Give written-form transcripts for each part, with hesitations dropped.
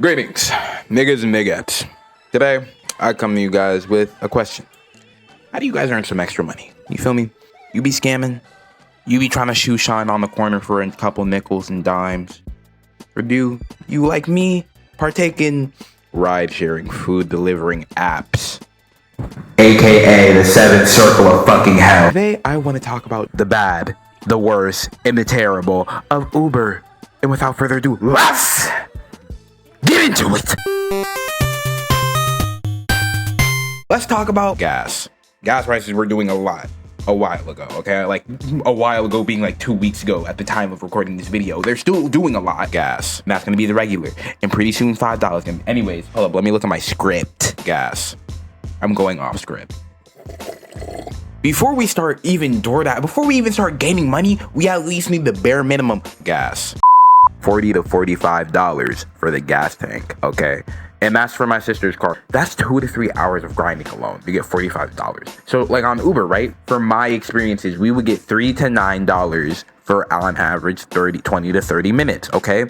Greetings, niggas and niggettes. Today, I come to you guys with a question. How do you guys earn some extra money? You feel me? You be scamming? You be trying to shoe shine on the corner for a couple nickels and dimes? Or do you, like me, partake in ride-sharing, food-delivering apps? AKA the seventh circle of fucking hell. Today, I want to talk about the bad, the worst, and the terrible of Uber. And without further ado, let's get into it. Let's talk about gas. Gas prices were doing a lot a while ago, okay? Like a while ago being like 2 weeks ago at the time of recording this video. They're still doing a lot. Gas. And that's gonna be the regular. And pretty soon $5. Anyways, hold up, let me look at my script. Gas. I'm going off script. Before we start even DoorDash, before we even start gaining money, we at least need the bare minimum gas. $40 to $45 for the gas tank, okay? And that's for my sister's car. That's 2 to 3 hours of grinding alone. You get $45. So like on Uber, right? For my experiences, we would get $3 to $9 for on average 20 to 30 minutes, okay?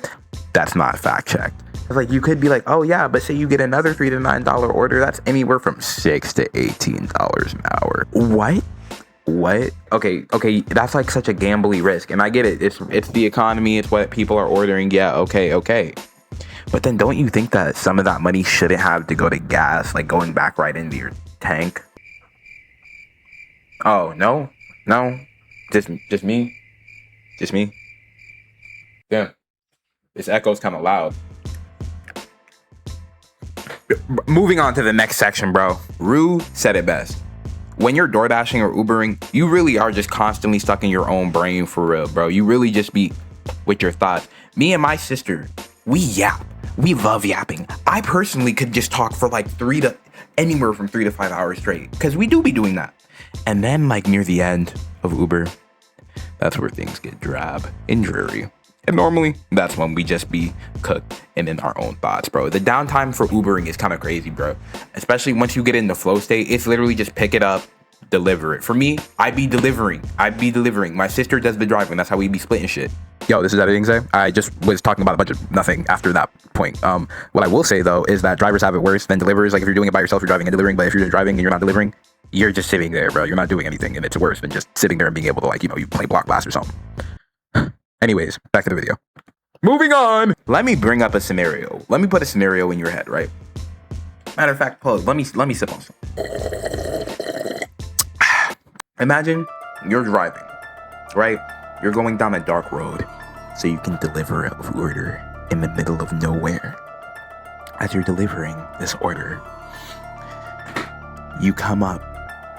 That's not fact checked. Like you could be like, oh yeah, but say you get another $3 to $9 order, that's anywhere from $6 to $18 an hour. What? Okay, that's like such a gambly risk, and I get it. It's the economy. It's what people are ordering. Yeah, okay. But then don't you think that some of that money shouldn't have to go to gas, like going back right into your tank? Oh no, just me. Damn, this echo's kind of loud. Moving on to the next section, bro. Rue said it best. When you're DoorDashing or Ubering, you really are just constantly stuck in your own brain for real, bro. You really just be with your thoughts. Me and my sister, we yap. We love yapping. I personally could just talk for like anywhere from 3 to 5 hours straight, because we do be doing that. And then like near the end of Uber, that's where things get drab and dreary. And normally, that's when we just be cooked and in our own thoughts, bro. The downtime for Ubering is kind of crazy, bro. Especially once you get in the flow state, it's literally just pick it up, deliver it. For me, I be delivering. My sister does the driving. That's how we be splitting shit. Yo, this is Editing Zay. I just was talking about a bunch of nothing after that point. What I will say, though, is that drivers have it worse than delivers. Like, if you're doing it by yourself, you're driving and delivering. But if you're just driving and you're not delivering, you're just sitting there, bro. You're not doing anything. And it's worse than just sitting there and being able to, like, you play block blast or something. Anyways, back to the video. Moving on. Let me bring up a scenario. Let me put a scenario in your head, right? Matter of fact, pause. Let me sip on some. Imagine you're driving, right? You're going down a dark road so you can deliver an order in the middle of nowhere. As you're delivering this order, you come up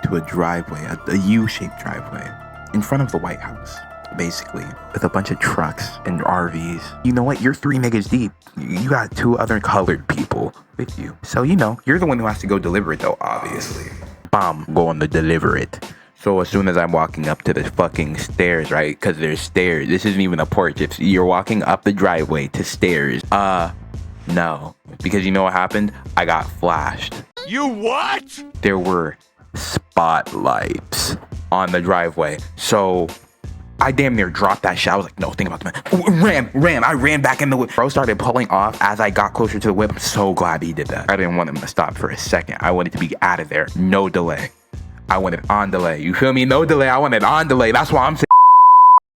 to a driveway, a U-shaped driveway in front of the White House. Basically, with a bunch of trucks and RVs. You know what? You're 3 niggas deep. You got 2 other colored people with you. So, you're the one who has to go deliver it, though, obviously. Bam, going to deliver it. So, as soon as I'm walking up to the fucking stairs, right? Because there's stairs. This isn't even a porch. You're walking up the driveway to stairs. No. Because you know what happened? I got flashed. You what? There were spotlights on the driveway. So I damn near dropped that shit. I was like, no, think about the man. Ran. I ran back in the whip. Bro started pulling off as I got closer to the whip. I'm so glad he did that. I didn't want him to stop for a second. I wanted to be out of there. No delay. I wanted on delay. You feel me? No delay. I wanted on delay. That's why I'm saying.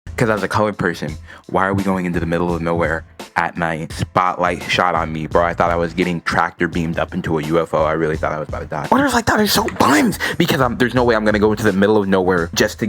Because as a colored person, why are we going into the middle of nowhere at night? Spotlight shot on me, bro. I thought I was getting tractor beamed up into a UFO. I really thought I was about to die. Orders like that are so bums because there's no way I'm gonna go into the middle of nowhere just to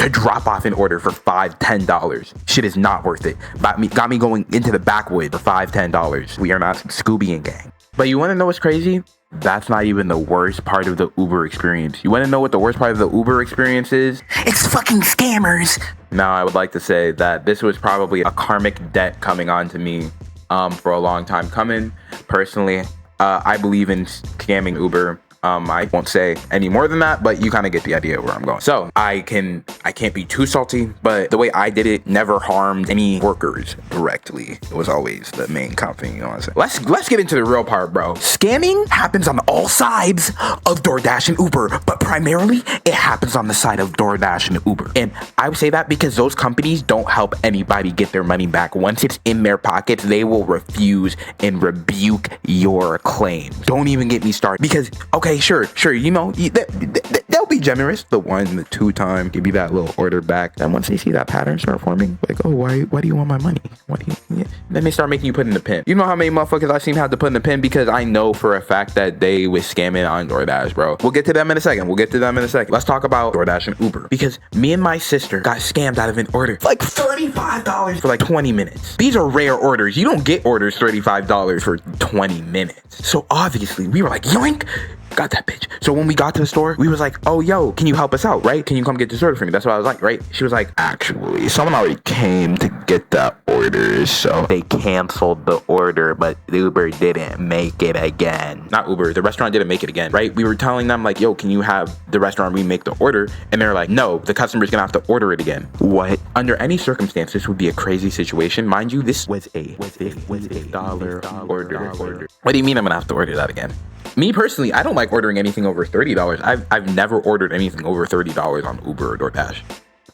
drop off an order for $5, $10. Shit is not worth it. Got me going into the backwood for $5, $10. We are not Scooby and gang. But you want to know what's crazy? That's not even the worst part of the Uber experience. You want to know what the worst part of the Uber experience is? It's fucking scammers. Now, I would like to say that this was probably a karmic debt coming on to me for a long time coming. Personally, I believe in scamming Uber. I won't say any more than that, but you kind of get the idea where I'm going. So I can't be too salty, but the way I did it never harmed any workers directly. It was always the main company, you know what I'm saying? Let's get into the real part, bro. Scamming happens on all sides of DoorDash and Uber, but primarily it happens on the side of DoorDash and Uber. And I would say that because those companies don't help anybody get their money back. Once it's in their pockets, they will refuse and rebuke your claim. Don't even get me started because, okay, sure, you know, they'll be generous the 1, the 2 time, give you that little order back. Then once they see that pattern start forming, like, oh, why do you want my money? Then they start making you put in the pin. You know how many motherfuckers I've seen have to put in the pin because I know for a fact that they was scamming on DoorDash, bro. We'll get to them in a second. Let's talk about DoorDash and Uber because me and my sister got scammed out of an order for like $35 for like 20 minutes. These are rare orders. You don't get orders $35 for 20 minutes. So obviously we were like, yoink, got that bitch. So when we got to the store, we was like, oh, yo, can you help us out, right? Can you come get this order for me? That's what I was like, right? She was like, actually, someone already came to get that order, so they canceled the order, but Uber didn't make it again. Not Uber, the restaurant didn't make it again, right? We were telling them like, yo, can you have the restaurant remake the order? And they're like, no, the customer's gonna have to order it again. What? Under any circumstance, this would be a crazy situation. Mind you, this was a $50 order. What do you mean I'm gonna have to order that again? Me personally, I don't like ordering anything over $30. I've never ordered anything over $30 on Uber or DoorDash.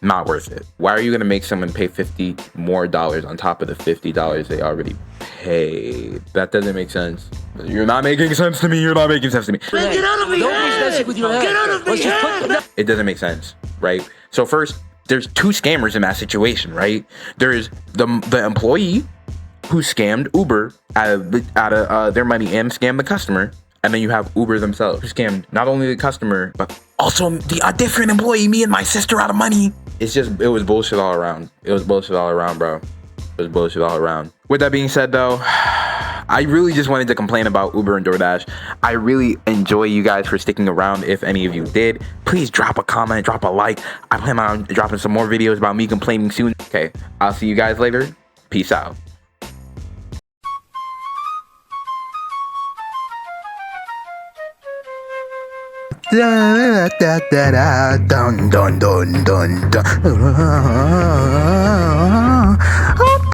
Not worth it. Why are you gonna make someone pay $50 more on top of the $50 they already paid? That doesn't make sense. You're not making sense to me. Man, get out of me! Get out of me! It doesn't make sense, right? So first, there's 2 scammers in that situation, right? There's the employee who scammed Uber out of their money and scammed the customer. And then you have Uber themselves who scammed not only the customer, but also a different employee, me and my sister, out of money. It was bullshit all around. It was bullshit all around, bro. It was bullshit all around. With that being said, though, I really just wanted to complain about Uber and DoorDash. I really enjoy you guys for sticking around. If any of you did, please drop a comment, drop a like. I plan on dropping some more videos about me complaining soon. Okay, I'll see you guys later. Peace out. Da da da da dun dun dun dun dun.